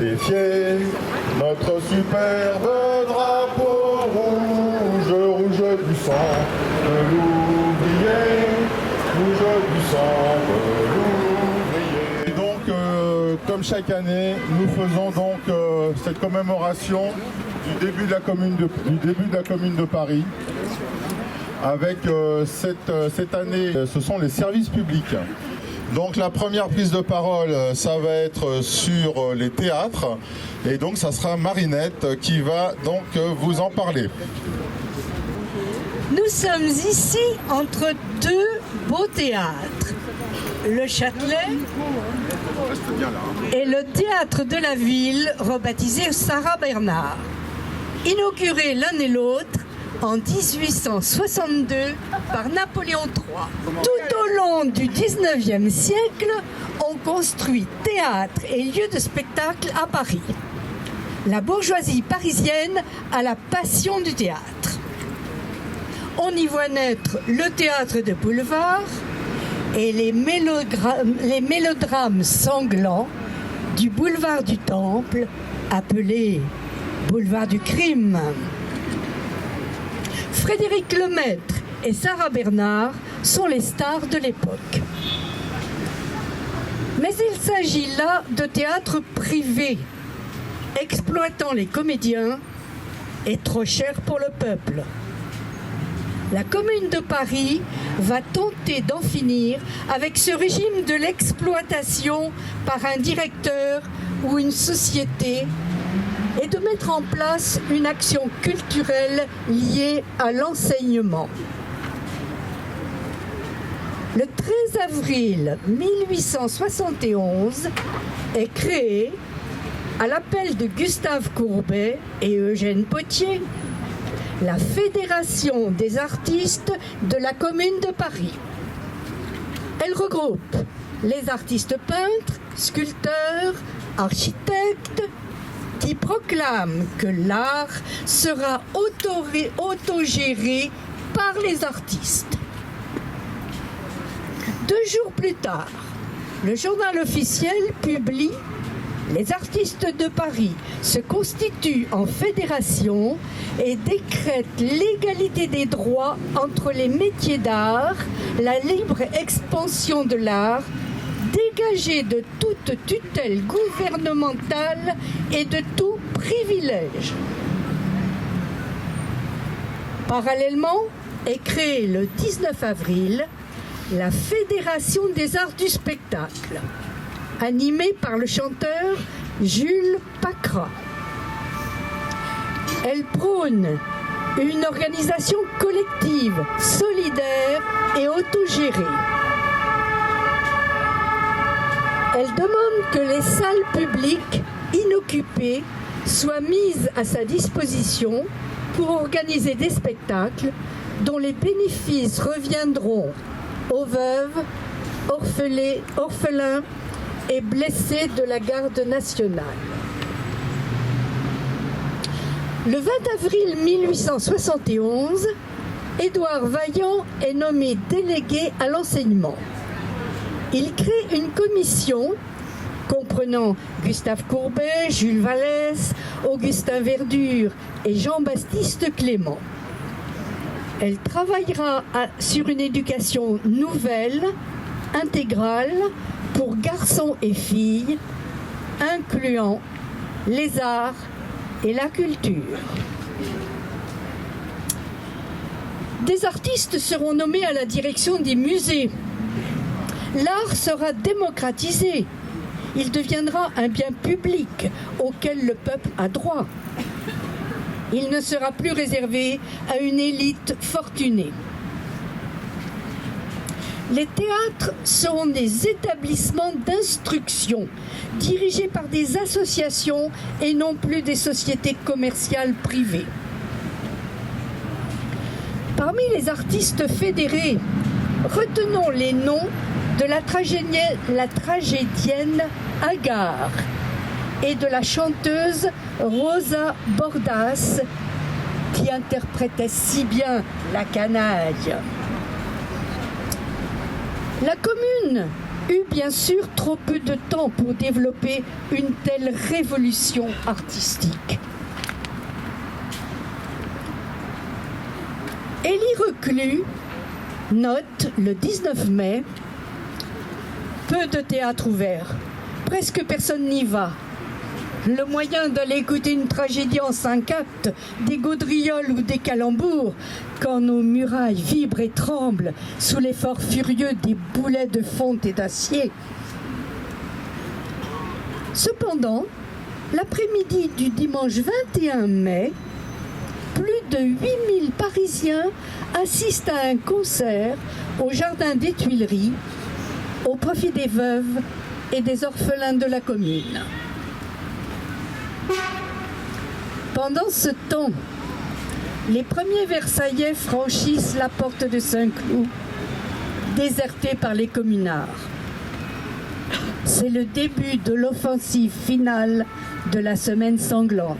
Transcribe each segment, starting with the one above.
Fier, notre superbe drapeau rouge, rouge du sang de l'ouvrier, rouge du sang de l'ouvrier. Et donc, comme chaque année, nous faisons donc cette commémoration du début de la commune de Paris. Avec cette année, ce sont les services publics. Donc la première prise de parole, ça va être sur les théâtres. Et donc ça sera Marinette qui va donc vous en parler. Nous sommes ici entre deux beaux théâtres. Le Châtelet et le théâtre de la ville, rebaptisé Sarah Bernard. Inaugurés l'un et l'autre en 1862 par Napoléon III. Tout au long du 19e siècle, on construit théâtres et lieux de spectacle à Paris. La bourgeoisie parisienne a la passion du théâtre. On y voit naître le théâtre de boulevard et les mélodrames sanglants du boulevard du Temple, appelé boulevard du crime. Frédéric Lemaître et Sarah Bernard sont les stars de l'époque. Mais il s'agit là de théâtre privé, exploitant les comédiens et trop cher pour le peuple. La Commune de Paris va tenter d'en finir avec ce régime de l'exploitation par un directeur ou une société et de mettre en place une action culturelle liée à l'enseignement. Le 13 avril 1871 est créé, à l'appel de Gustave Courbet et Eugène Potier, la Fédération des artistes de la Commune de Paris. Elle regroupe les artistes peintres, sculpteurs, architectes, qui proclament que l'art sera autogéré par les artistes. 2 jours plus tard, le journal officiel publie « Les artistes de Paris se constituent en fédération et décrètent l'égalité des droits entre les métiers d'art, la libre expansion de l'art, dégagé de toute tutelle gouvernementale et de tout privilège. » Parallèlement est créée le 19 avril la Fédération des arts du spectacle, animée par le chanteur Jules Pacra. Elle prône une organisation collective, solidaire et autogérée. Elle demande que les salles publiques inoccupées soient mises à sa disposition pour organiser des spectacles dont les bénéfices reviendront aux veuves, orphelins et blessés de la garde nationale. Le 20 avril 1871, Édouard Vaillant est nommé délégué à l'enseignement. Il crée une commission comprenant Gustave Courbet, Jules Vallès, Augustin Verdure et Jean-Baptiste Clément. Elle travaillera sur une éducation nouvelle, intégrale, pour garçons et filles, incluant les arts et la culture. Des artistes seront nommés à la direction des musées. L'art sera démocratisé. Il deviendra un bien public auquel le peuple a droit. Il ne sera plus réservé à une élite fortunée. Les théâtres seront des établissements d'instruction dirigés par des associations et non plus des sociétés commerciales privées. Parmi les artistes fédérés, retenons les noms de la tragédienne Agar et de la chanteuse Rosa Bordas, qui interprétait si bien la canaille. La commune eut bien sûr trop peu de temps pour développer une telle révolution artistique. Élie Reclus note le 19 mai, peu de théâtre ouvert, presque personne n'y va. Le moyen d'aller écouter une tragédie en 5 actes, des gaudrioles ou des calembours, quand nos murailles vibrent et tremblent sous l'effort furieux des boulets de fonte et d'acier. Cependant, l'après-midi du dimanche 21 mai, plus de 8000 Parisiens assistent à un concert au Jardin des Tuileries au profit des veuves et des orphelins de la commune. Pendant ce temps, les premiers Versaillais franchissent la porte de Saint-Cloud, désertée par les communards. C'est le début de l'offensive finale de la semaine sanglante.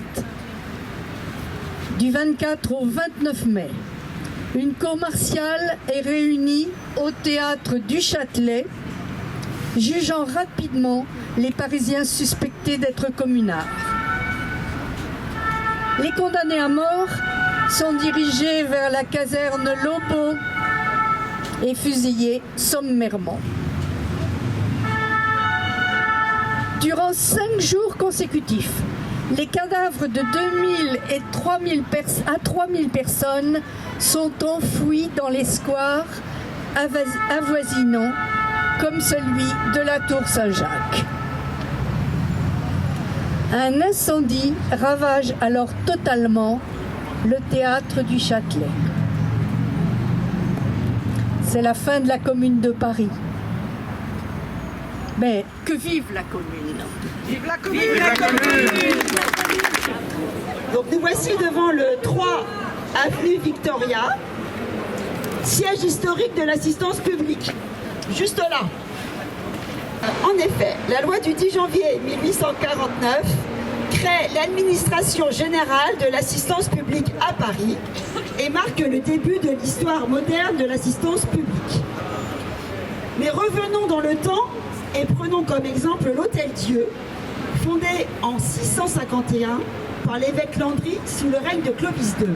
Du 24 au 29 mai, une cour martiale est réunie au théâtre du Châtelet, jugeant rapidement les Parisiens suspectés d'être communards. Les condamnés à mort sont dirigés vers la caserne Lobo et fusillés sommairement. Durant 5 jours consécutifs, les cadavres de 2000 et 3000 personnes sont enfouis dans les squares avoisinants, comme celui de la Tour Saint-Jacques. Un incendie ravage alors totalement le théâtre du Châtelet. C'est la fin de la Commune de Paris. Mais que vive la Commune! Vive la Commune! Vive la Commune! Donc nous voici devant le 3 avenue Victoria, siège historique de l'assistance publique, juste là. En effet, la loi du 10 janvier 1849 crée l'administration générale de l'assistance publique à Paris et marque le début de l'histoire moderne de l'assistance publique. Mais revenons dans le temps et prenons comme exemple l'Hôtel-Dieu, fondé en 651 par l'évêque Landry sous le règne de Clovis II.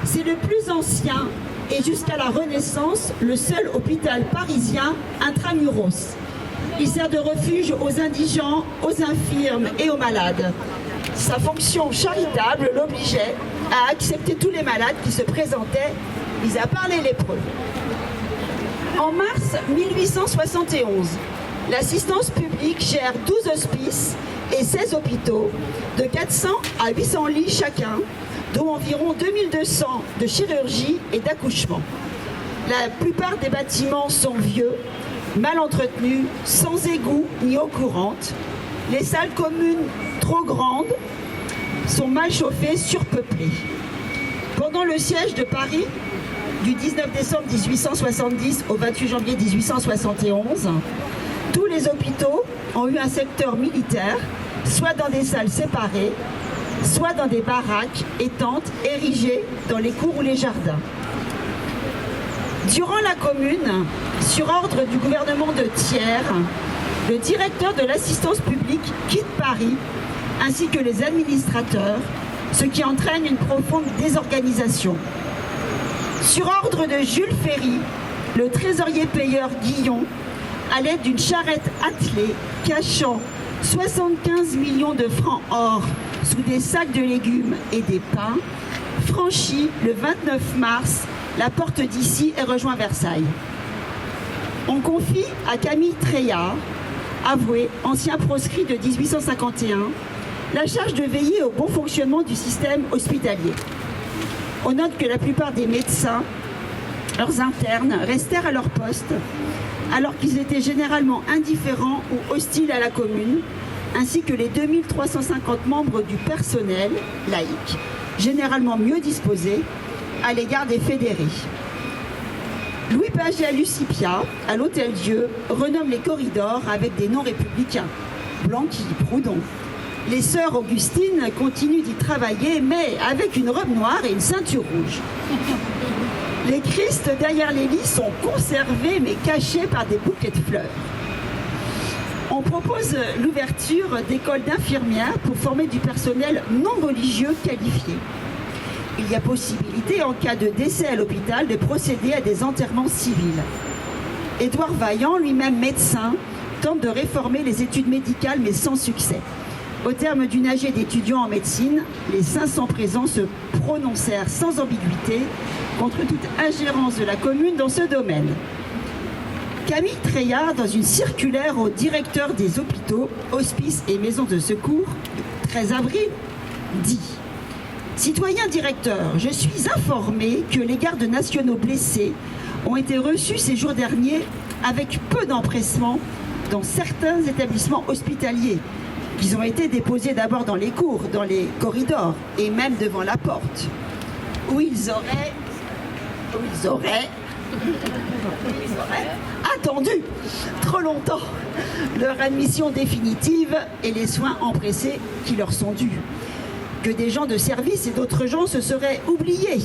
C'est le plus ancien et jusqu'à la Renaissance, le seul hôpital parisien intramuros. Il sert de refuge aux indigents, aux infirmes et aux malades. Sa fonction charitable l'obligeait à accepter tous les malades qui se présentaient, mis à part les lépreux. En mars 1871, l'assistance publique gère 12 hospices et 16 hôpitaux, de 400 à 800 lits chacun, dont environ 2200 de chirurgie et d'accouchement. La plupart des bâtiments sont vieux, mal entretenus, sans égouts ni eau courante. Les salles communes trop grandes sont mal chauffées, surpeuplées. Pendant le siège de Paris, du 19 décembre 1870 au 28 janvier 1871, tous les hôpitaux ont eu un secteur militaire, soit dans des salles séparées, soit dans des baraques et tentes érigées dans les cours ou les jardins. Durant la Commune, sur ordre du gouvernement de Thiers, le directeur de l'assistance publique quitte Paris, ainsi que les administrateurs, ce qui entraîne une profonde désorganisation. Sur ordre de Jules Ferry, le trésorier payeur Guillon, à l'aide d'une charrette attelée cachant 75 millions de francs or sous des sacs de légumes et des pains, franchit le 29 mars la porte d'Issy et rejoint Versailles. On confie à Camille Treillard, avoué, ancien proscrit de 1851, la charge de veiller au bon fonctionnement du système hospitalier. On note que la plupart des médecins, leurs internes, restèrent à leur poste, alors qu'ils étaient généralement indifférents ou hostiles à la Commune, ainsi que les 2350 membres du personnel laïque, généralement mieux disposés à l'égard des fédérés. Louis Paget à Lucipia, à l'Hôtel-Dieu, renomme les corridors avec des noms républicains. Blanqui, Proudhon. Les sœurs Augustines continuent d'y travailler, mais avec une robe noire et une ceinture rouge. Les Christ derrière les lits sont conservés, mais cachés par des bouquets de fleurs. On propose l'ouverture d'écoles d'infirmières pour former du personnel non religieux qualifié. Il y a possibilité, en cas de décès à l'hôpital, de procéder à des enterrements civils. Édouard Vaillant, lui-même médecin, tente de réformer les études médicales, mais sans succès. Au terme d'une AG d'étudiants en médecine, les 500 présents se prononcèrent sans ambiguïté contre toute ingérence de la commune dans ce domaine. Camille Treillard, dans une circulaire au directeur des hôpitaux, hospices et maisons de secours, le 13 avril, dit « Citoyen directeur, je suis informé que les gardes nationaux blessés ont été reçus ces jours derniers avec peu d'empressement dans certains établissements hospitaliers, qu'ils ont été déposés d'abord dans les cours, dans les corridors et même devant la porte, où ils auraient attendu trop longtemps leur admission définitive et les soins empressés qui leur sont dus. Que des gens de service et d'autres gens se seraient oubliés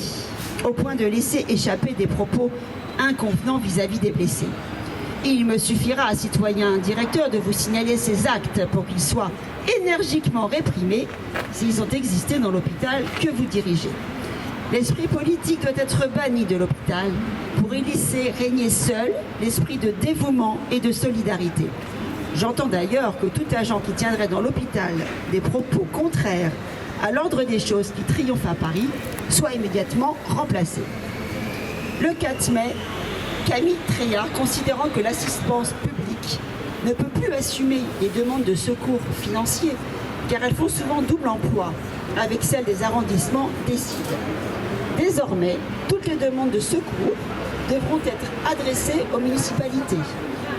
au point de laisser échapper des propos inconvenants vis-à-vis des blessés. Il me suffira, citoyen directeur, de vous signaler ces actes pour qu'ils soient énergiquement réprimés s'ils ont existé dans l'hôpital que vous dirigez. L'esprit politique doit être banni de l'hôpital pour y laisser régner seul l'esprit de dévouement et de solidarité. J'entends d'ailleurs que tout agent qui tiendrait dans l'hôpital des propos contraires à l'ordre des choses qui triomphe à Paris soit immédiatement remplacé. Le 4 mai, Camille Treillard, considérant que l'assistance publique ne peut plus assumer les demandes de secours financiers, car elles font souvent double emploi avec celles des arrondissements, décide. Désormais, toutes les demandes de secours devront être adressées aux municipalités.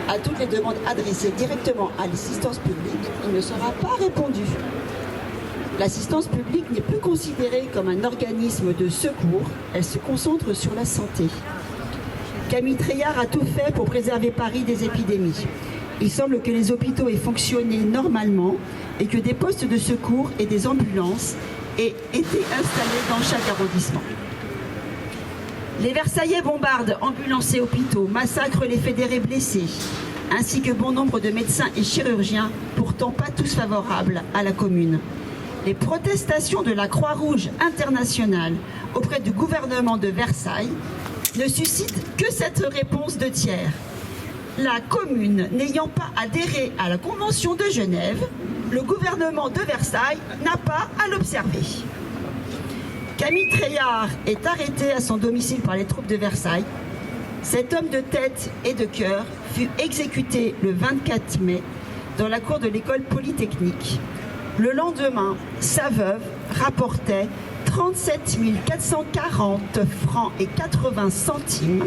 À toutes les demandes adressées directement à l'assistance publique, il ne sera pas répondu. L'assistance publique n'est plus considérée comme un organisme de secours, elle se concentre sur la santé. Camille Treillard a tout fait pour préserver Paris des épidémies. Il semble que les hôpitaux aient fonctionné normalement et que des postes de secours et des ambulances aient été installés dans chaque arrondissement. Les Versaillais bombardent ambulances et hôpitaux, massacrent les fédérés blessés, ainsi que bon nombre de médecins et chirurgiens, pourtant pas tous favorables à la commune. Les protestations de la Croix-Rouge internationale auprès du gouvernement de Versailles ne suscitent que cette réponse de tiers. La commune n'ayant pas adhéré à la Convention de Genève, le gouvernement de Versailles n'a pas à l'observer. Camille Treillard est arrêté à son domicile par les troupes de Versailles. Cet homme de tête et de cœur fut exécuté le 24 mai dans la cour de l'école polytechnique. Le lendemain, sa veuve rapportait 37 440 francs et 80 centimes,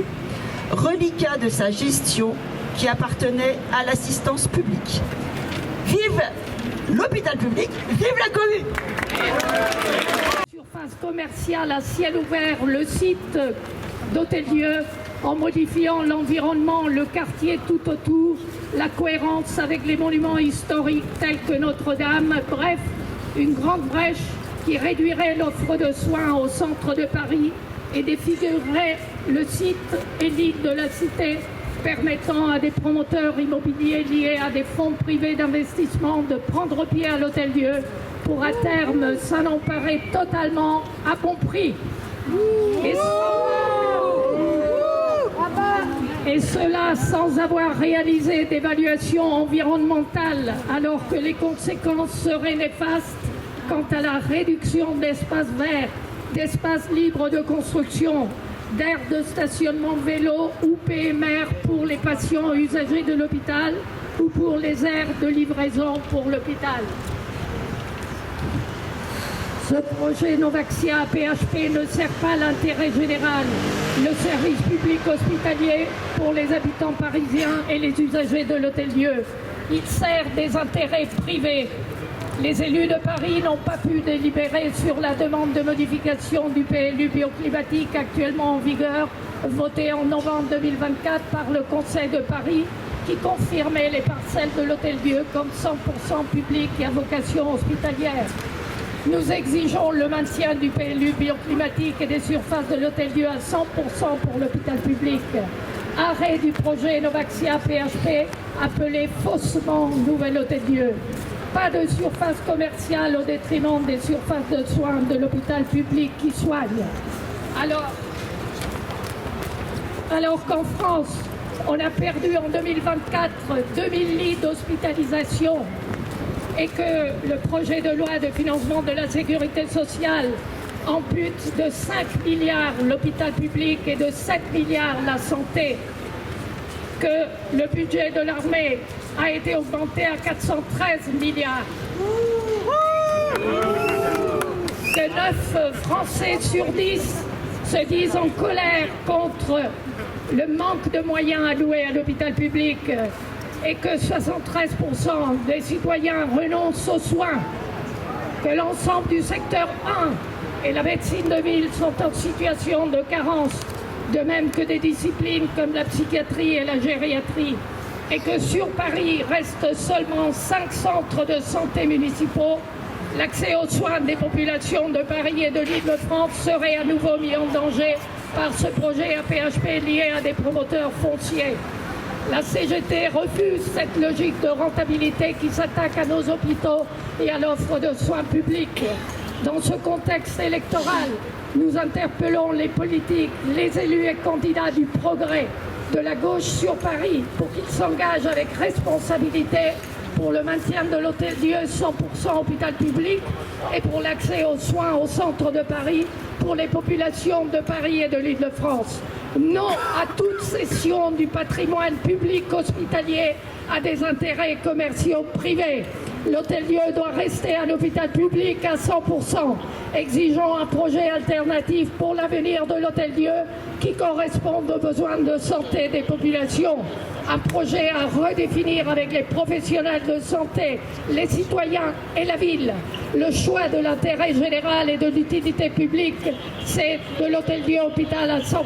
reliquat de sa gestion qui appartenait à l'assistance publique. Vive l'hôpital public, vive la commune! Surface commerciale à ciel ouvert, le site d'Hôtel-Dieu, en modifiant l'environnement, le quartier tout autour, la cohérence avec les monuments historiques tels que Notre-Dame, bref, une grande brèche qui réduirait l'offre de soins au centre de Paris et défigurerait le site élite de la cité, permettant à des promoteurs immobiliers liés à des fonds privés d'investissement de prendre pied à l'Hôtel-Dieu pour à terme s'en emparer totalement à bon prix. Et cela sans avoir réalisé d'évaluation environnementale, alors que les conséquences seraient néfastes quant à la réduction d'espaces verts, d'espaces libres de construction, d'aires de stationnement vélo ou PMR pour les patients usagers de l'hôpital ou pour les aires de livraison pour l'hôpital. Ce projet Novaxia PHP ne sert pas l'intérêt général, le service public hospitalier pour les habitants parisiens et les usagers de l'Hôtel-Dieu. Il sert des intérêts privés. Les élus de Paris n'ont pas pu délibérer sur la demande de modification du PLU bioclimatique actuellement en vigueur, votée en novembre 2024 par le Conseil de Paris, qui confirmait les parcelles de l'Hôtel-Dieu comme 100% public et à vocation hospitalière. Nous exigeons le maintien du PLU bioclimatique et des surfaces de l'Hôtel-Dieu à 100% pour l'hôpital public. arrêt du projet Novaxia PHP, appelé faussement Nouvelle Hôtel-Dieu. Pas de surface commerciale au détriment des surfaces de soins de l'hôpital public qui soigne. Alors qu'en France, on a perdu en 2024 2000 lits d'hospitalisation et que le projet de loi de financement de la sécurité sociale ampute de 5 milliards l'hôpital public et de 7 milliards la santé, que le budget de l'armée a été augmenté à 413 milliards, que 9 Français sur 10 se disent en colère contre le manque de moyens alloués à l'hôpital public et que 73% des citoyens renoncent aux soins, que l'ensemble du secteur 1 et la médecine de ville sont en situation de carence, de même que des disciplines comme la psychiatrie et la gériatrie, et que sur Paris restent seulement 5 centres de santé municipaux, l'accès aux soins des populations de Paris et de l'Île-de-France serait à nouveau mis en danger par ce projet APHP lié à des promoteurs fonciers. La CGT refuse cette logique de rentabilité qui s'attaque à nos hôpitaux et à l'offre de soins publics. Dans ce contexte électoral, nous interpellons les politiques, les élus et candidats du progrès de la gauche sur Paris pour qu'ils s'engagent avec responsabilité pour le maintien de l'Hôtel-Dieu 100% hôpital public et pour l'accès aux soins au centre de Paris pour les populations de Paris et de l'Île-de-France. Non à toute cession du patrimoine public hospitalier à des intérêts commerciaux privés. L'Hôtel-Dieu doit rester un hôpital public à 100%. Exigeons un projet alternatif pour l'avenir de l'Hôtel-Dieu qui corresponde aux besoins de santé des populations. Un projet à redéfinir avec les professionnels de santé, les citoyens et la ville. Le choix de l'intérêt général et de l'utilité publique, c'est de l'Hôtel-Dieu hôpital à 100%.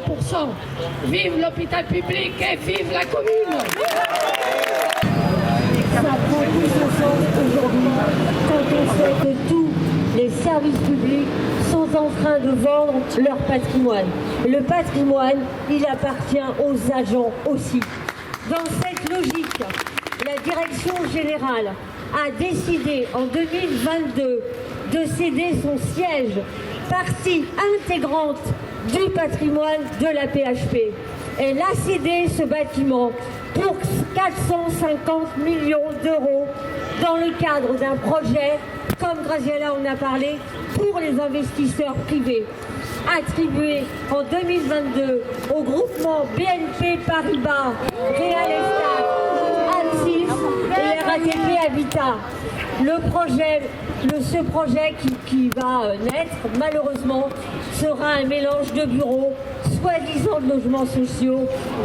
Vive l'hôpital public et vive la commune! Ça prend tout son sens aujourd'hui quand on sait que tous les services publics sont en train de vendre leur patrimoine. Le patrimoine, il appartient aux agents aussi. Dans cette logique, la direction générale a décidé en 2022 de céder son siège, partie intégrante du patrimoine de la PHP. Elle a cédé ce bâtiment pour 450 millions d'euros dans le cadre d'un projet, comme Graziella en a parlé, pour les investisseurs privés, attribué en 2022 au groupement BNP Paribas, Real Estate, Axis et RATP Habitat. Ce projet qui va naître, malheureusement, sera un mélange de bureaux, soi-disant de logements sociaux,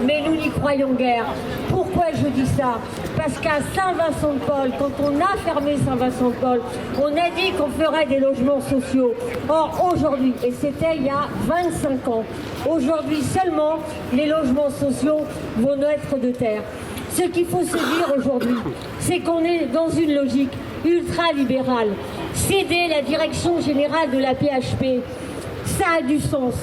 mais nous n'y croyons guère. Pourquoi je dis ça? Parce qu'à Saint-Vincent-de-Paul, quand on a fermé Saint-Vincent-de-Paul, on a dit qu'on ferait des logements sociaux. Or, aujourd'hui, et c'était il y a 25 ans, aujourd'hui seulement, les logements sociaux vont naître de terre. Ce qu'il faut se dire aujourd'hui, c'est qu'on est dans une logique ultra-libérale. Céder la direction générale de la PHP, ça a du sens.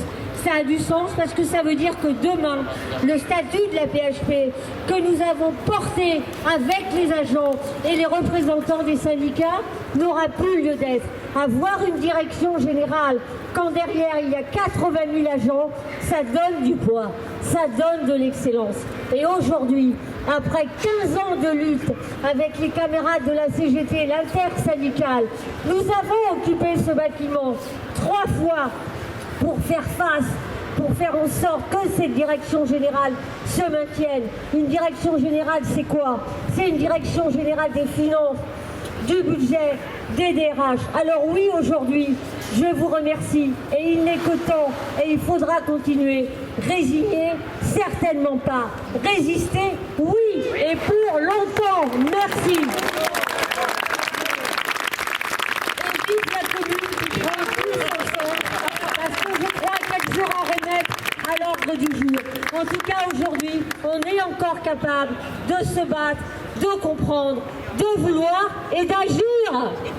Ça a du sens parce que ça veut dire que demain, le statut de la PHP que nous avons porté avec les agents et les représentants des syndicats n'aura plus lieu d'être. Avoir une direction générale quand derrière il y a 80 000 agents, ça donne du poids, ça donne de l'excellence. Et aujourd'hui, après 15 ans de lutte avec les camarades de la CGT, l'intersyndicale, nous avons occupé ce bâtiment 3 fois pour faire face, pour faire en sorte que cette direction générale se maintienne. Une direction générale, c'est quoi? C'est une direction générale des finances, du budget, des DRH. Alors oui, aujourd'hui, je vous remercie et il n'est que temps et il faudra continuer. Résigner, certainement pas. Résister, oui, et pour longtemps. Merci. Et vive la commune qui prend tous ensemble, parce que je crois qu'elle sera remettre à l'ordre du jour. En tout cas, aujourd'hui, on est encore capable de se battre, de comprendre, de vouloir et d'agir.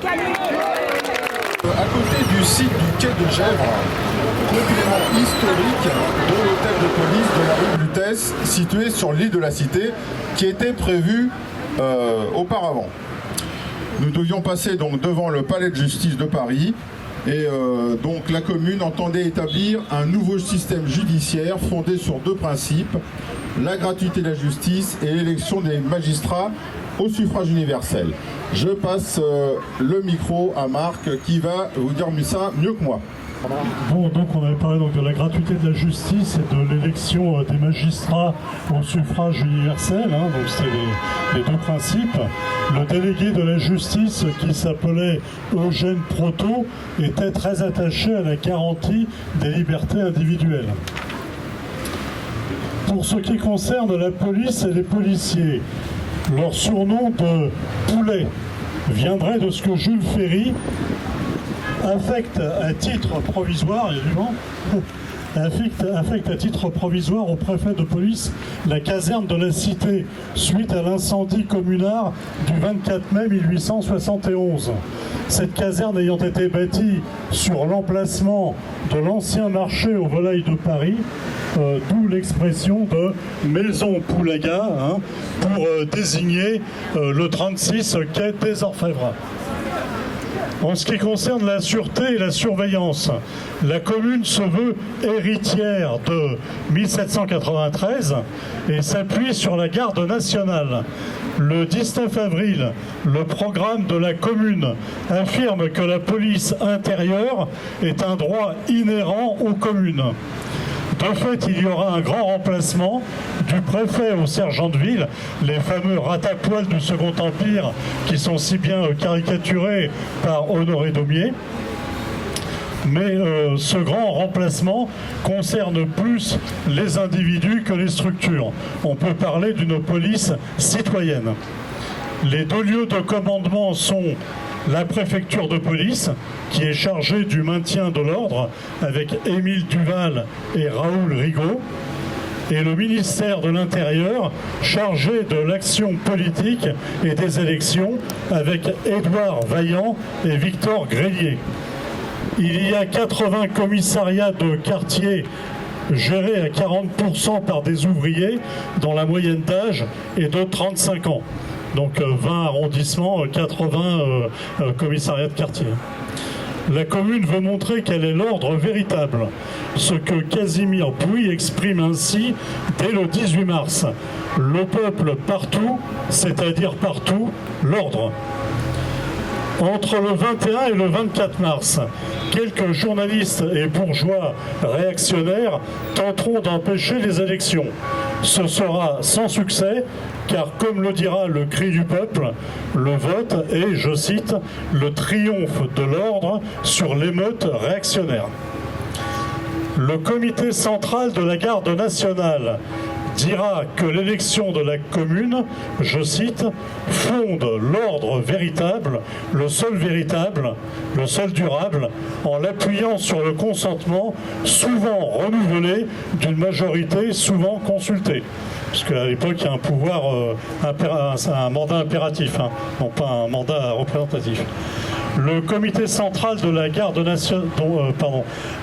À côté du site du quai de Gèvres, complément historique de l'hôtel de police de la rue Lutèce, situé sur l'île de la Cité, qui était prévu auparavant. Nous devions passer donc devant le palais de justice de Paris et donc la commune entendait établir un nouveau système judiciaire fondé sur deux principes, la gratuité de la justice et l'élection des magistrats au suffrage universel. Je passe le micro à Marc qui va vous dire ça mieux que moi. Bon, donc on avait parlé donc de la gratuité de la justice et de l'élection des magistrats au suffrage universel, hein, donc c'est les deux principes. Le délégué de la justice, qui s'appelait Eugène Proto, était très attaché à la garantie des libertés individuelles. Pour ce qui concerne la police et les policiers, leur surnom de poulet viendrait de ce que Jules Ferry affecte à titre provisoire, il y a du vent, affecte à titre provisoire au préfet de police la caserne de la Cité suite à l'incendie communard du 24 mai 1871. Cette caserne ayant été bâtie sur l'emplacement de l'ancien marché aux volailles de Paris, d'où l'expression de maison Poulaga, hein, pour désigner le 36 quai des Orfèvres. En ce qui concerne la sûreté et la surveillance, la commune se veut héritière de 1793 et s'appuie sur la garde nationale. Le 19 avril, le programme de la commune affirme que la police intérieure est un droit inhérent aux communes. De fait, il y aura un grand remplacement du préfet au sergent de ville, les fameux ratapoils du Second Empire qui sont si bien caricaturés par Honoré Daumier. Mais ce grand remplacement concerne plus les individus que les structures. On peut parler d'une police citoyenne. Les deux lieux de commandement sont la préfecture de police, qui est chargée du maintien de l'ordre, avec Émile Duval et Raoul Rigaud, et le ministère de l'Intérieur, chargé de l'action politique et des élections, avec Édouard Vaillant et Victor Grélier. Il y a 80 commissariats de quartier gérés à 40% par des ouvriers, dont la moyenne d'âge est de 35 ans. Donc 20 arrondissements, 80 commissariats de quartier. La commune veut montrer qu'elle est l'ordre véritable, ce que Casimir Puy exprime ainsi dès le 18 mars. Le peuple partout, c'est-à-dire partout, l'ordre. Entre le 21 et le 24 mars, quelques journalistes et bourgeois réactionnaires tenteront d'empêcher les élections. Ce sera sans succès, car comme le dira le cri du peuple, le vote est, je cite, le triomphe de l'ordre sur l'émeute réactionnaire. Le comité central de la garde nationale dira que l'élection de la commune, je cite, fonde l'ordre véritable, le seul durable, en l'appuyant sur le consentement souvent renouvelé d'une majorité souvent consultée. Parce qu'à l'époque, il y a un pouvoir, un mandat impératif, hein, non pas un mandat représentatif. Le comité central de la garde nationale,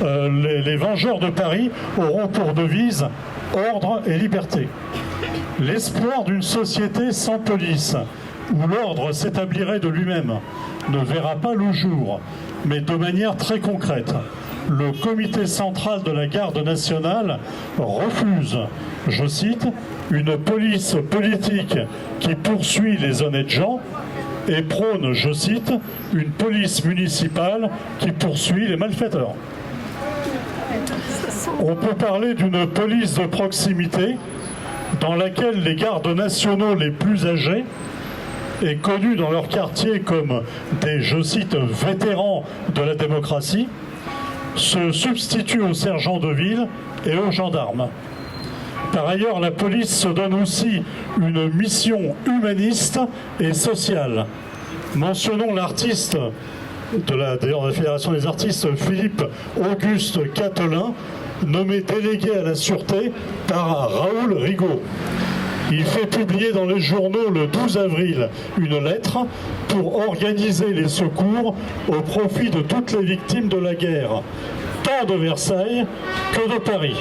les Vengeurs de Paris auront pour devise ordre et liberté. L'espoir d'une société sans police, où l'ordre s'établirait de lui-même, ne verra pas le jour, mais de manière très concrète. Le comité central de la garde nationale refuse, je cite, une police politique qui poursuit les honnêtes gens et prône, je cite, une police municipale qui poursuit les malfaiteurs. On peut parler d'une police de proximité dans laquelle les gardes nationaux les plus âgés et connus dans leur quartier comme des, je cite, vétérans de la démocratie, se substituent aux sergents de ville et aux gendarmes. Par ailleurs, la police se donne aussi une mission humaniste et sociale. Mentionnons l'artiste de la Fédération des artistes, Philippe Auguste Catelin, nommé délégué à la sûreté par Raoul Rigaud. Il fait publier dans les journaux le 12 avril une lettre pour organiser les secours au profit de toutes les victimes de la guerre. tant de Versailles que de Paris.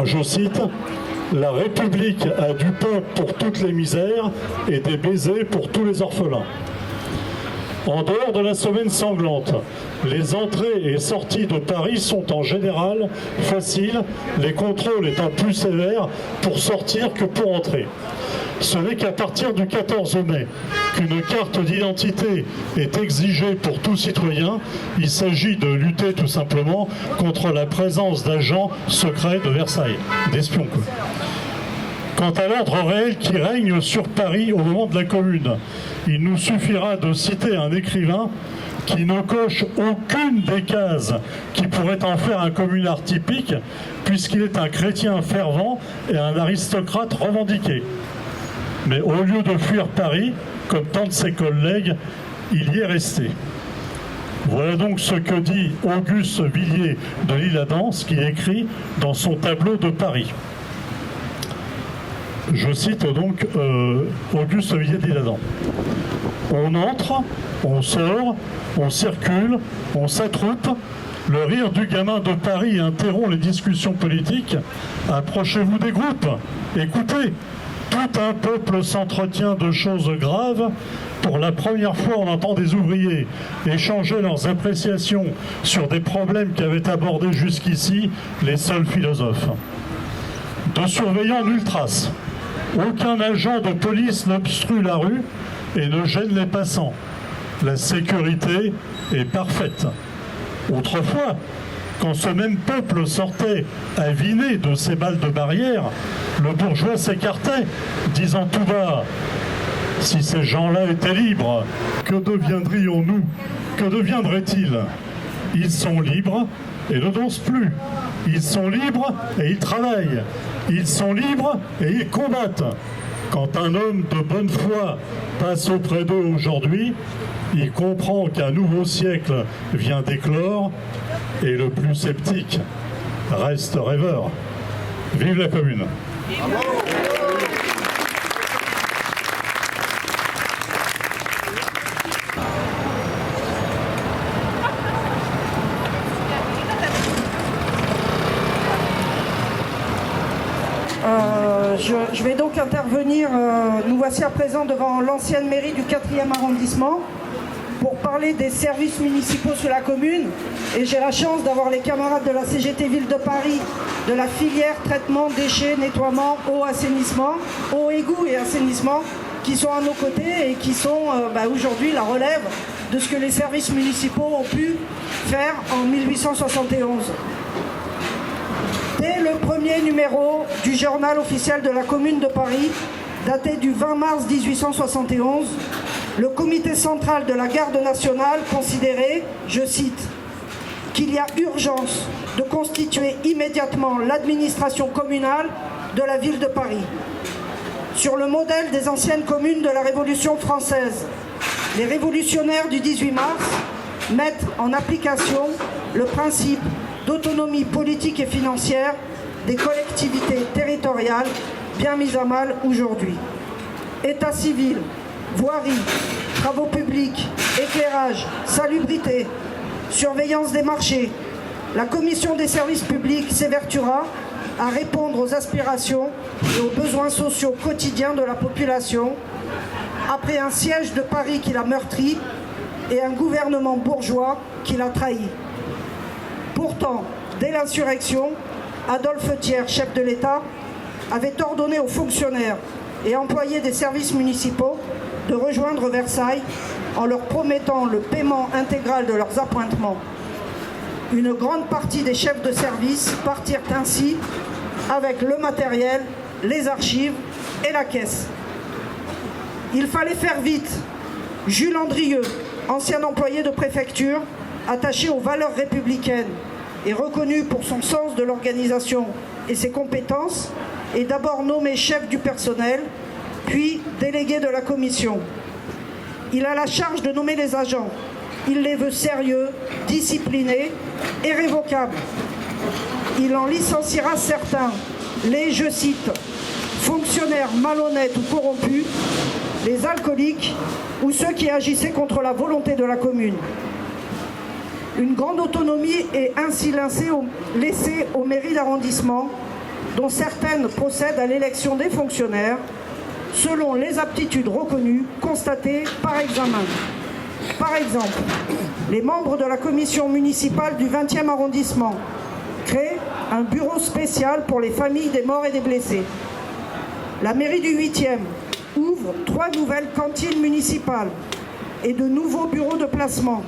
Je cite, « La République a du pain pour toutes les misères et des baisers pour tous les orphelins. » En dehors de la semaine sanglante, les entrées et sorties de Paris sont en général faciles, les contrôles étant plus sévères pour sortir que pour entrer. Ce n'est qu'à partir du 14 mai qu'une carte d'identité est exigée pour tout citoyen. Il s'agit de lutter tout simplement contre la présence d'agents secrets de Versailles, d'espions quoi. Quant à l'ordre réel qui règne sur Paris au moment de la Commune, il nous suffira de citer un écrivain qui ne coche aucune des cases qui pourrait en faire un communard typique, puisqu'il est un chrétien fervent et un aristocrate revendiqué. Mais au lieu de fuir Paris, comme tant de ses collègues, il y est resté. Voilà donc ce que dit Auguste Villiers de l'Isle-Adam, qui écrit dans son tableau de Paris. Je cite donc Auguste Villiers de l'Isle-Adam. On entre, on sort, on circule, on s'attroupe. Le rire du gamin de Paris interrompt les discussions politiques. Approchez-vous des groupes, écoutez. Tout un peuple s'entretient de choses graves. Pour la première fois, on entend des ouvriers échanger leurs appréciations sur des problèmes qu'avaient abordés jusqu'ici les seuls philosophes. De surveillants, nulle trace. Aucun agent de police n'obstrue la rue et ne gêne les passants. La sécurité est parfaite. Autrefois, quand ce même peuple sortait aviné de ses balles de barrière, le bourgeois s'écartait, disant tout bas « Si ces gens-là étaient libres, que deviendrions-nous? Que deviendraient-ils? Ils sont libres et ne dansent plus. Ils sont libres et ils travaillent. Ils sont libres et ils combattent. Quand un homme de bonne foi passe auprès d'eux aujourd'hui, il comprend qu'un nouveau siècle vient d'éclore et le plus sceptique reste rêveur. Vive la Commune! Je vais donc intervenir, nous voici à présent devant l'ancienne mairie du 4e arrondissement pour parler des services municipaux sur la commune. Et j'ai la chance d'avoir les camarades de la CGT Ville de Paris, de la filière traitement, déchets, nettoiement, eau, assainissement, eau, égout et assainissement, qui sont à nos côtés et qui sont aujourd'hui la relève de ce que les services municipaux ont pu faire en 1871. Dès le premier numéro du journal officiel de la Commune de Paris, daté du 20 mars 1871, le comité central de la garde nationale considérait, je cite, qu'il y a urgence de constituer immédiatement l'administration communale de la ville de Paris. Sur le modèle des anciennes communes de la Révolution française, les révolutionnaires du 18 mars mettent en application le principe d'autonomie politique et financière des collectivités territoriales bien mises à mal aujourd'hui. État civil, voirie, travaux publics, éclairage, salubrité, surveillance des marchés, la commission des services publics s'évertuera à répondre aux aspirations et aux besoins sociaux quotidiens de la population après un siège de Paris qui l'a meurtri et un gouvernement bourgeois qui l'a trahi. Pourtant, dès l'insurrection, Adolphe Thiers, chef de l'État, avait ordonné aux fonctionnaires et employés des services municipaux de rejoindre Versailles en leur promettant le paiement intégral de leurs appointements. Une grande partie des chefs de service partirent ainsi avec le matériel, les archives et la caisse. Il fallait faire vite. Jules Andrieux, ancien employé de préfecture, attaché aux valeurs républicaines et reconnu pour son sens de l'organisation et ses compétences, est d'abord nommé chef du personnel, puis délégué de la commission. Il a la charge de nommer les agents. Il les veut sérieux, disciplinés et révocables. Il en licenciera certains, les, je cite, fonctionnaires malhonnêtes ou corrompus, les alcooliques ou ceux qui agissaient contre la volonté de la commune. Une grande autonomie est ainsi laissée aux mairies d'arrondissement, dont certaines procèdent à l'élection des fonctionnaires selon les aptitudes reconnues constatées par examen. Par exemple, les membres de la commission municipale du 20e arrondissement créent un bureau spécial pour les familles des morts et des blessés. La mairie du 8e ouvre 3 nouvelles cantines municipales et de nouveaux bureaux de placement.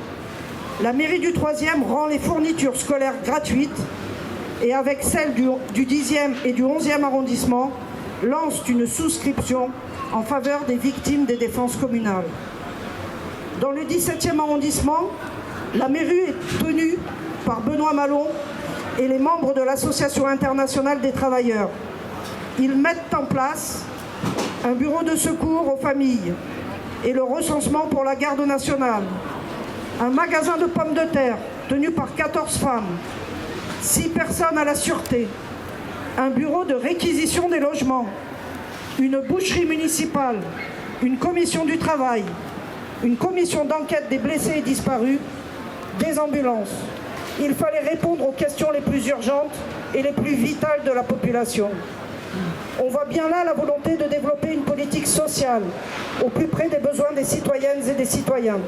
La mairie du 3e rend les fournitures scolaires gratuites et avec celle du 10e et du 11e arrondissement, lance une souscription en faveur des victimes des défenses communales. Dans le 17e arrondissement, la mairie est tenue par Benoît Malon et les membres de l'Association internationale des travailleurs. Ils mettent en place un bureau de secours aux familles et le recensement pour la garde nationale, un magasin de pommes de terre tenu par 14 femmes, 6 personnes à la sûreté, un bureau de réquisition des logements, une boucherie municipale, une commission du travail, une commission d'enquête des blessés et disparus, des ambulances. Il fallait répondre aux questions les plus urgentes et les plus vitales de la population. On voit bien là la volonté de développer une politique sociale au plus près des besoins des citoyennes et des citoyens.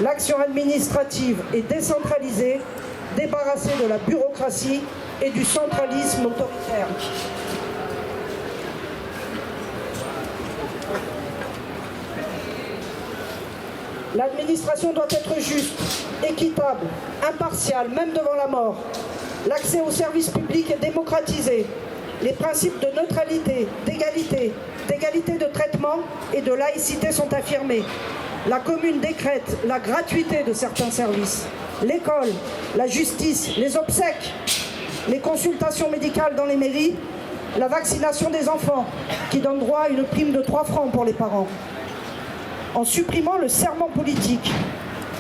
L'action administrative est décentralisée, débarrassée de la bureaucratie et du centralisme autoritaire. L'administration doit être juste, équitable, impartiale, même devant la mort. L'accès aux services publics est démocratisé. Les principes de neutralité, d'égalité de traitement et de laïcité sont affirmés. La commune décrète la gratuité de certains services. L'école, la justice, les obsèques, les consultations médicales dans les mairies, la vaccination des enfants, qui donne droit à une prime de 3 francs pour les parents. En supprimant le serment politique,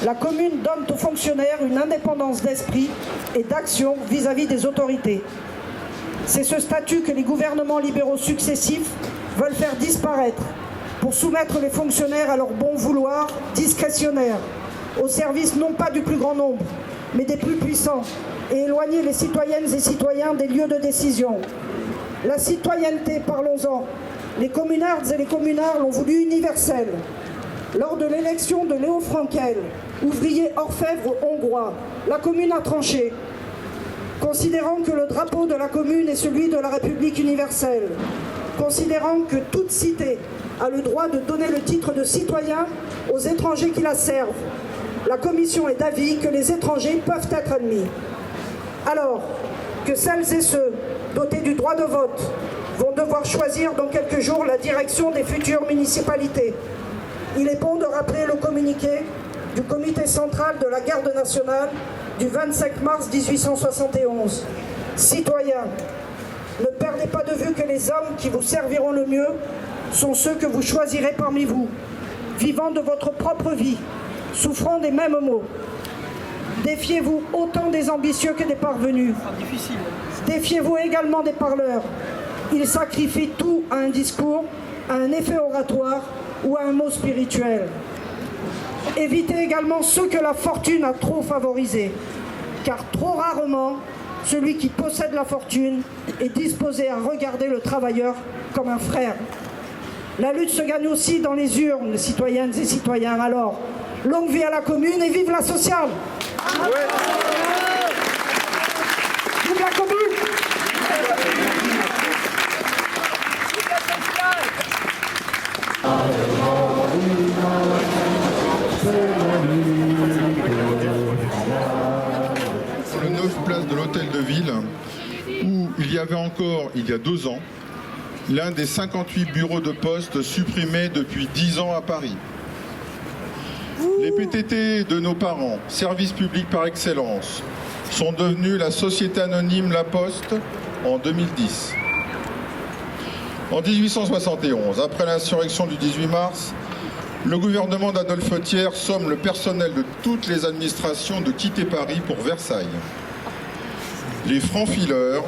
la commune donne aux fonctionnaires une indépendance d'esprit et d'action vis-à-vis des autorités. C'est ce statut que les gouvernements libéraux successifs veulent faire disparaître pour soumettre les fonctionnaires à leur bon vouloir discrétionnaire, au service non pas du plus grand nombre, mais des plus puissants, et éloigner les citoyennes et citoyens des lieux de décision. La citoyenneté, parlons-en. Les communards et les communards l'ont voulu universelle. Lors de l'élection de Léo Frankel, ouvrier orfèvre hongrois, la commune a tranché, considérant que le drapeau de la commune est celui de la République universelle, considérant que toute cité a le droit de donner le titre de citoyen aux étrangers qui la servent. La commission est d'avis que les étrangers peuvent être admis. Alors que celles et ceux dotés du droit de vote vont devoir choisir dans quelques jours la direction des futures municipalités, il est bon de rappeler le communiqué du comité central de la garde nationale du 25 mars 1871. Citoyens, ne perdez pas de vue que les hommes qui vous serviront le mieux sont ceux que vous choisirez parmi vous, vivant de votre propre vie, souffrant des mêmes maux. Défiez-vous autant des ambitieux que des parvenus. Défiez-vous également des parleurs. Ils sacrifient tout à un discours, à un effet oratoire ou à un mot spirituel. Évitez également ceux que la fortune a trop favorisés, car trop rarement, celui qui possède la fortune est disposé à regarder le travailleur comme un frère. La lutte se gagne aussi dans les urnes, citoyennes et citoyens. Alors, longue vie à la commune et vive la sociale! Vive la commune! Le 9 place de l'Hôtel de Ville, où il y avait encore, il y a 2 ans, l'un des 58 bureaux de poste supprimés depuis 10 ans à Paris. Les PTT de nos parents, service public par excellence, sont devenus la société anonyme La Poste en 2010. En 1871, après l'insurrection du 18 mars, le gouvernement d'Adolphe Thiers somme le personnel de toutes les administrations de quitter Paris pour Versailles. Les francs-fileurs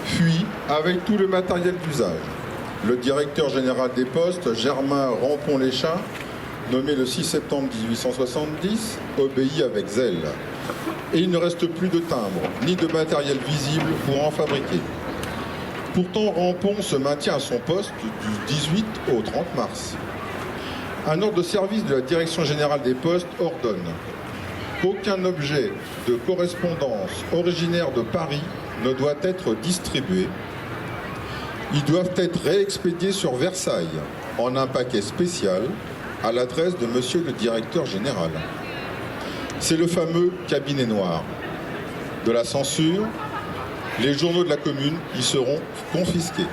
fuient avec tout le matériel d'usage. Le directeur général des postes, Germain Rampon-Léchin, nommé le 6 septembre 1870, obéit avec zèle. Et il ne reste plus de timbres, ni de matériel visible pour en fabriquer. Pourtant, Rampon se maintient à son poste du 18 au 30 mars. Un ordre de service de la Direction générale des postes ordonne qu'aucun objet de correspondance originaire de Paris ne doit être distribué. Ils doivent être réexpédiés sur Versailles en un paquet spécial à l'adresse de Monsieur le Directeur général. C'est le fameux cabinet noir de la censure, les journaux de la commune qui seront confisqués.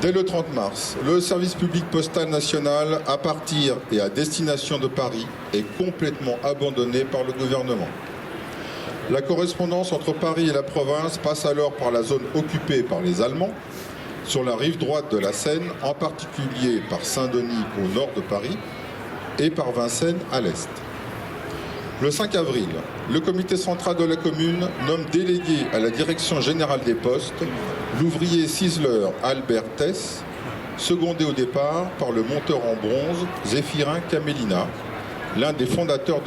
Dès le 30 mars, le service public postal national à partir et à destination de Paris est complètement abandonné par le gouvernement. La correspondance entre Paris et la province passe alors par la zone occupée par les Allemands, sur la rive droite de la Seine, en particulier par Saint-Denis au nord de Paris et par Vincennes à l'est. Le 5 avril, le comité central de la commune nomme délégué à la direction générale des postes l'ouvrier ciseleur Albert Tess, secondé au départ par le monteur en bronze Zéphirin Camélina, l'un des fondateurs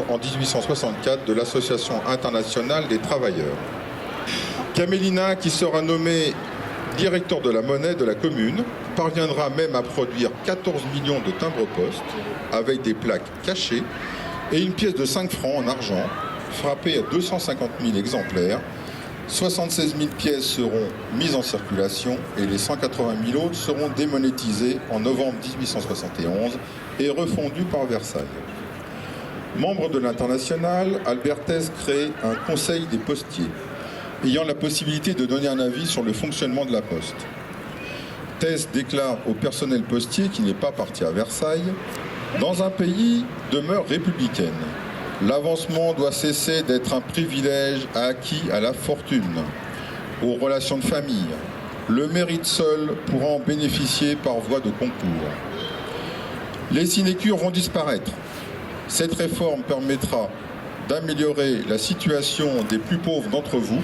en 1864 de l'Association internationale des travailleurs. Camélina, qui sera nommé directeur de la monnaie de la commune, parviendra même à produire 14 millions de timbres-poste avec des plaques cachées et une pièce de 5 francs en argent, frappée à 250 000 exemplaires. 76 000 pièces seront mises en circulation et les 180 000 autres seront démonétisées en novembre 1871 et refondues par Versailles. Membre de l'Internationale, Albert Tess crée un conseil des postiers, ayant la possibilité de donner un avis sur le fonctionnement de la poste. Tess déclare au personnel postier qui n'est pas parti à Versailles: dans un pays de mœurs républicaines, l'avancement doit cesser d'être un privilège acquis à la fortune, aux relations de famille. Le mérite seul pourra en bénéficier par voie de concours. Les sinécures vont disparaître. Cette réforme permettra d'améliorer la situation des plus pauvres d'entre vous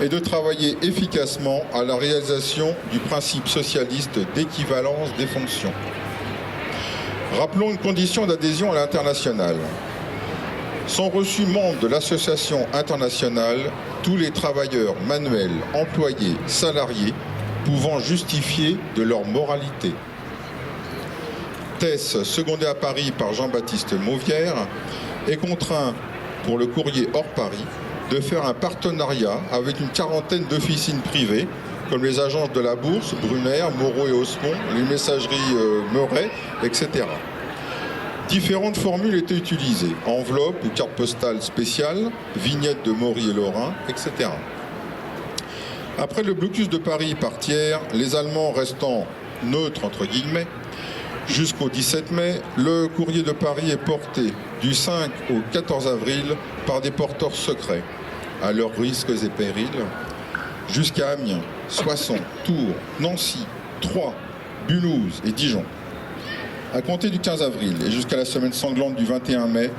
et de travailler efficacement à la réalisation du principe socialiste d'équivalence des fonctions. Rappelons une condition d'adhésion à l'internationale. Sont reçus membres de l'association internationale tous les travailleurs manuels, employés, salariés, pouvant justifier de leur moralité. Tess, secondé à Paris par Jean-Baptiste Mauvière, est contraint, pour le courrier hors Paris, de faire un partenariat avec une quarantaine d'officines privées, comme les agences de la Bourse, Brunner, Moreau et Haussmann, les messageries Meuret, etc. Différentes formules étaient utilisées, enveloppes ou cartes postales spéciales, vignettes de Maury et Lorrain, etc. Après le blocus de Paris par Thiers, les Allemands restant neutres entre guillemets, jusqu'au 17 mai, le courrier de Paris est porté du 5 au 14 avril par des porteurs secrets, à leurs risques et périls, jusqu'à Amiens, Soissons, Tours, Nancy, Troyes, Mulhouse et Dijon. À compter du 15 avril et jusqu'à la semaine sanglante du 21 mai,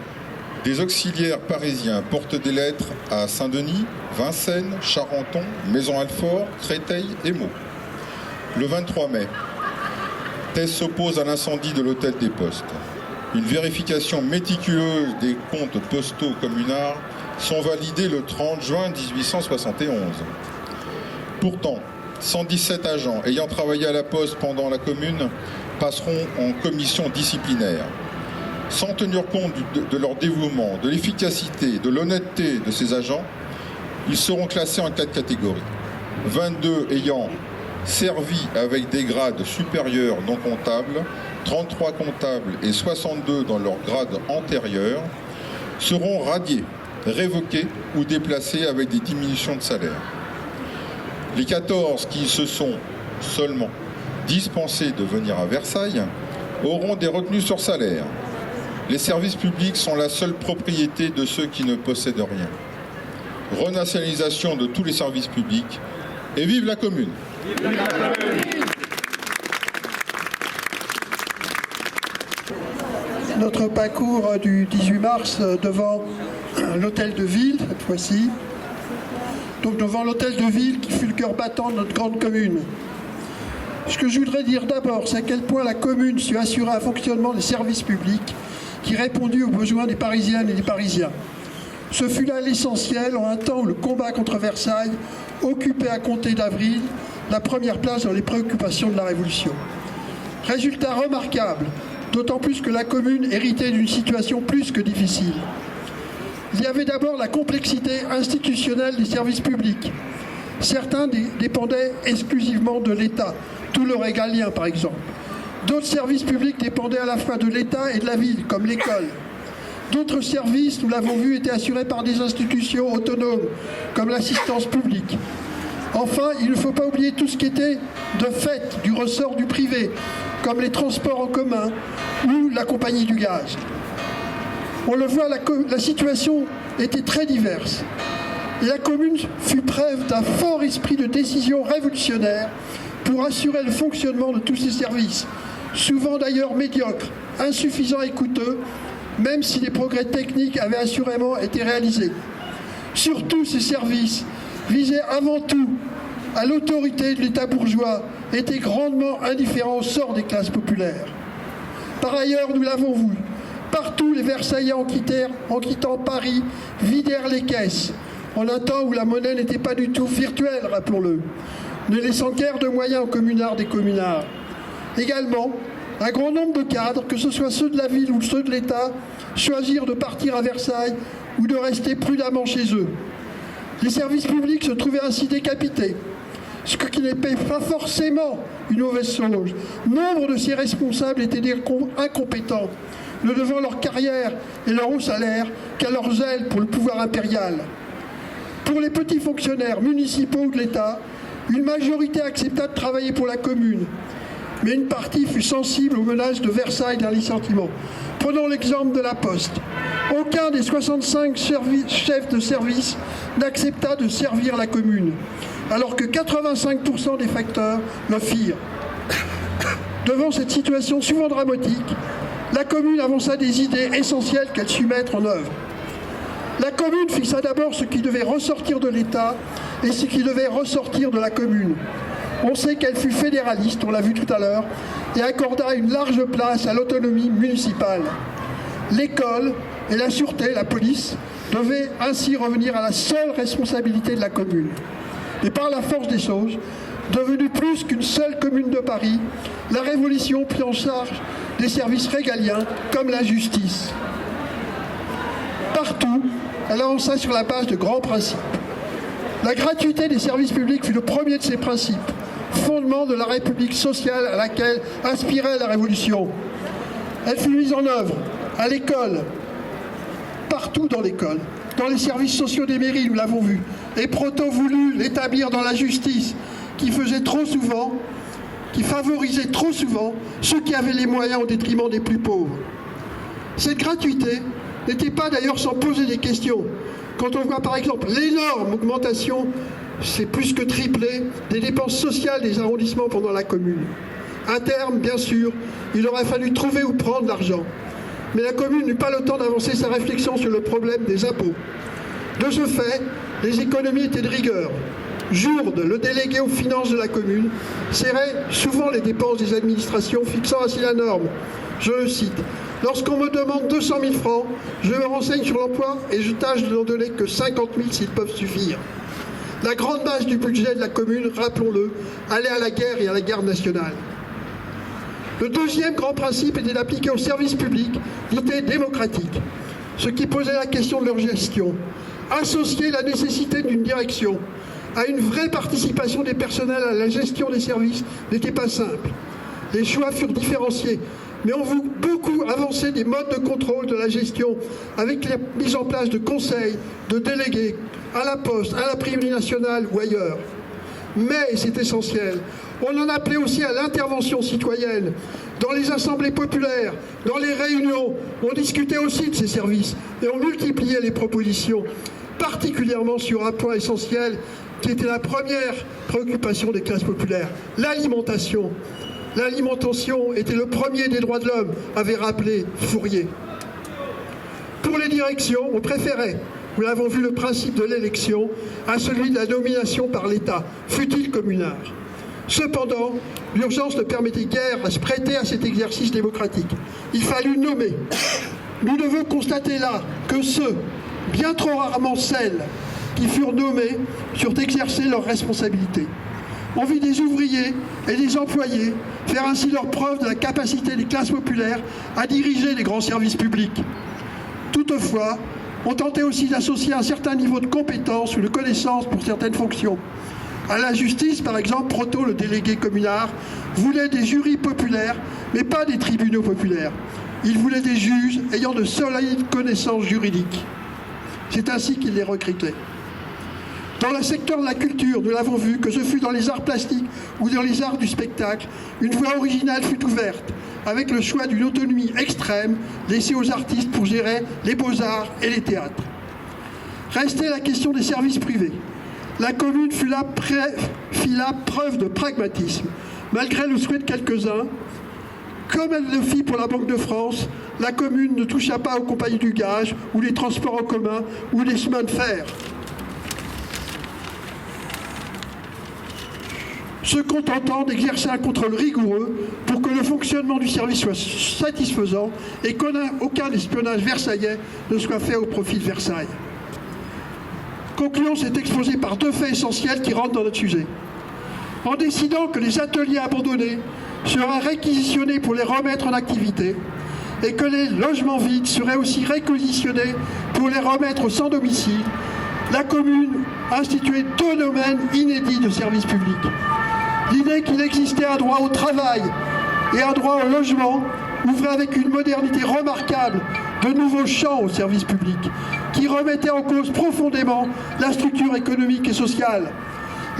des auxiliaires parisiens portent des lettres à Saint-Denis, Vincennes, Charenton, Maison-Alfort, Créteil et Meaux. Le 23 mai, Tess s'oppose à l'incendie de l'hôtel des Postes. Une vérification méticuleuse des comptes postaux communards sont validés le 30 juin 1871. Pourtant, 117 agents ayant travaillé à la Poste pendant la Commune passeront en commission disciplinaire. Sans tenir compte de leur dévouement, de l'efficacité, de l'honnêteté de ces agents, ils seront classés en 4 catégories. 22 ayant servi avec des grades supérieurs non comptables, 33 comptables et 62 dans leur grade antérieur, seront radiés, révoqués ou déplacés avec des diminutions de salaire. Les 14 qui se sont seulement dispensés de venir à Versailles auront des retenues sur salaire. Les services publics sont la seule propriété de ceux qui ne possèdent rien. Renationalisation de tous les services publics et vive la commune! Notre parcours du 18 mars devant l'hôtel de ville, cette fois-ci. Donc devant l'hôtel de ville qui fut le cœur battant de notre grande commune. Ce que je voudrais dire d'abord, c'est à quel point la commune sut assurer un fonctionnement des services publics qui répondit aux besoins des Parisiennes et des Parisiens. Ce fut là l'essentiel en un temps où le combat contre Versailles occupait à compter d'avril la première place dans les préoccupations de la Révolution. Résultat remarquable, d'autant plus que la commune héritait d'une situation plus que difficile. Il y avait d'abord la complexité institutionnelle des services publics. Certains dépendaient exclusivement de l'État, tout le régalien par exemple. D'autres services publics dépendaient à la fois de l'État et de la ville, comme l'école. D'autres services, nous l'avons vu, étaient assurés par des institutions autonomes, comme l'assistance publique. Enfin, il ne faut pas oublier tout ce qui était de fait du ressort du privé, comme les transports en commun ou la compagnie du gaz. On le voit, la situation était très diverse. Et la commune fut preuve d'un fort esprit de décision révolutionnaire pour assurer le fonctionnement de tous ces services, souvent d'ailleurs médiocres, insuffisants et coûteux, même si des progrès techniques avaient assurément été réalisés. Surtout, ces services visaient avant tout à l'autorité de l'État bourgeois, étaient grandement indifférents au sort des classes populaires. Par ailleurs, nous l'avons vu, partout les Versaillais en quittant Paris, vidèrent les caisses, en un temps où la monnaie n'était pas du tout virtuelle, rappelons-le, ne laissant guère de moyens aux communards des communards. Également, un grand nombre de cadres, que ce soit ceux de la ville ou ceux de l'État, choisirent de partir à Versailles ou de rester prudemment chez eux. Les services publics se trouvaient ainsi décapités, ce qui n'est pas forcément une mauvaise chose. Nombre de ces responsables étaient des incompétents, ne devant leur carrière et leur haut salaire qu'à leur zèle pour le pouvoir impérial. Pour les petits fonctionnaires municipaux ou de l'État, une majorité accepta de travailler pour la commune, mais une partie fut sensible aux menaces de Versailles d'un licenciement. Prenons l'exemple de la Poste. Aucun des 65 chefs de service n'accepta de servir la commune, alors que 85% des facteurs le firent. Devant cette situation souvent dramatique, la commune avança des idées essentielles qu'elle sut mettre en œuvre. La commune fixa d'abord ce qui devait ressortir de l'État et ce qui devait ressortir de la commune. On sait qu'elle fut fédéraliste, on l'a vu tout à l'heure, et accorda une large place à l'autonomie municipale. L'école et la sûreté, la police, devaient ainsi revenir à la seule responsabilité de la commune. Et par la force des choses, devenue plus qu'une seule commune de Paris, la Révolution prit en charge des services régaliens comme la justice. Partout, elle avança sur la base de grands principes. La gratuité des services publics fut le premier de ces principes, fondement de la République sociale à laquelle aspirait la Révolution. Elle fut mise en œuvre à l'école, partout dans l'école, dans les services sociaux des mairies, nous l'avons vu, et Proto voulut l'établir dans la justice, qui favorisait trop souvent ceux qui avaient les moyens au détriment des plus pauvres. Cette gratuité n'était pas d'ailleurs sans poser des questions. Quand on voit par exemple l'énorme augmentation, c'est plus que triplé, des dépenses sociales des arrondissements pendant la commune. À terme, bien sûr, il aurait fallu trouver où prendre l'argent. Mais la commune n'eut pas le temps d'avancer sa réflexion sur le problème des impôts. De ce fait, les économies étaient de rigueur. Jourde, le délégué aux finances de la commune, serrait souvent les dépenses des administrations, fixant ainsi la norme. Je le cite. « Lorsqu'on me demande 200 000 francs, je me renseigne sur l'emploi et je tâche de n'en donner que 50 000 s'ils peuvent suffire. » La grande masse du budget de la commune, rappelons-le, allait à la guerre et à la garde nationale. Le deuxième grand principe était d'appliquer aux services publics l'idée démocratique, ce qui posait la question de leur gestion. Associer la nécessité d'une direction à une vraie participation des personnels à la gestion des services n'était pas simple. Les choix furent différenciés, mais on voit beaucoup avancer des modes de contrôle de la gestion avec la mise en place de conseils, de délégués, à la Poste, à l'Imprimerie nationale ou ailleurs. Mais, et c'est essentiel, on en appelait aussi à l'intervention citoyenne. Dans les assemblées populaires, dans les réunions, on discutait aussi de ces services et on multipliait les propositions, particulièrement sur un point essentiel qui était la première préoccupation des classes populaires, l'alimentation. L'alimentation était le premier des droits de l'homme, avait rappelé Fourier. Pour les directions, on préférait, nous l'avons vu, le principe de l'élection à celui de la nomination par l'État, fût-il communard. Cependant, l'urgence ne permettait guère à se prêter à cet exercice démocratique. Il fallut nommer. Nous devons constater là que ceux, bien trop rarement celles, qui furent nommés, surent exercer leurs responsabilités. On vit des ouvriers et des employés faire ainsi leur preuve de la capacité des classes populaires à diriger les grands services publics. Toutefois, on tentait aussi d'associer un certain niveau de compétence ou de connaissance pour certaines fonctions. À la justice, par exemple, Proto, le délégué communard, voulait des jurys populaires, mais pas des tribunaux populaires. Il voulait des juges ayant de solides connaissances juridiques. C'est ainsi qu'il les recrutait. Dans le secteur de la culture, nous l'avons vu, que ce fut dans les arts plastiques ou dans les arts du spectacle, une voie originale fut ouverte, avec le choix d'une autonomie extrême laissée aux artistes pour gérer les beaux-arts et les théâtres. Restait la question des services privés. La commune fit là preuve de pragmatisme, malgré le souhait de quelques-uns. Comme elle le fit pour la Banque de France, la commune ne toucha pas aux compagnies du gage, ou les transports en commun, ou les chemins de fer. Se contentant d'exercer un contrôle rigoureux pour que le fonctionnement du service soit satisfaisant et qu'aucun espionnage versaillais ne soit fait au profit de Versailles. Concluons cet exposé par deux faits essentiels qui rentrent dans notre sujet. En décidant que les ateliers abandonnés seraient réquisitionnés pour les remettre en activité et que les logements vides seraient aussi réquisitionnés pour les remettre sans domicile, la commune a institué deux domaines inédits de services publics. L'idée qu'il existait un droit au travail et un droit au logement ouvrait avec une modernité remarquable de nouveaux champs au service public qui remettaient en cause profondément la structure économique et sociale.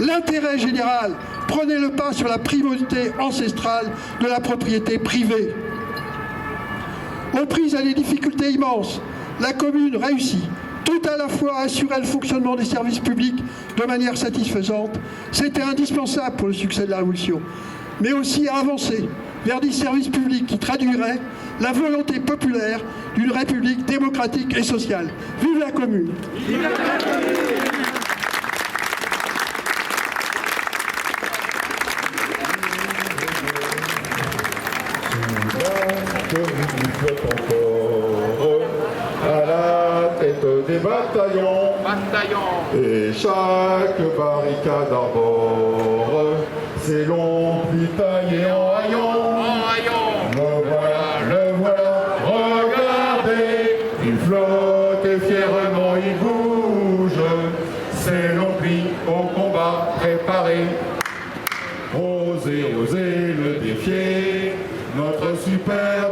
L'intérêt général prenait le pas sur la primauté ancestrale de la propriété privée. Aux prises à des difficultés immenses, la commune réussit tout à la fois à assurer le fonctionnement des services publics de manière satisfaisante, c'était indispensable pour le succès de la Révolution, mais aussi à avancer vers des services publics qui traduiraient la volonté populaire d'une République démocratique et sociale. Vive la commune! Vive la commune! Des bataillons, et chaque barricade arbore ses longs plis taillés en haillons. Le voilà, regardez, il flotte et fièrement il bouge, ses longs plis au combat préparés. Osez le défier, notre super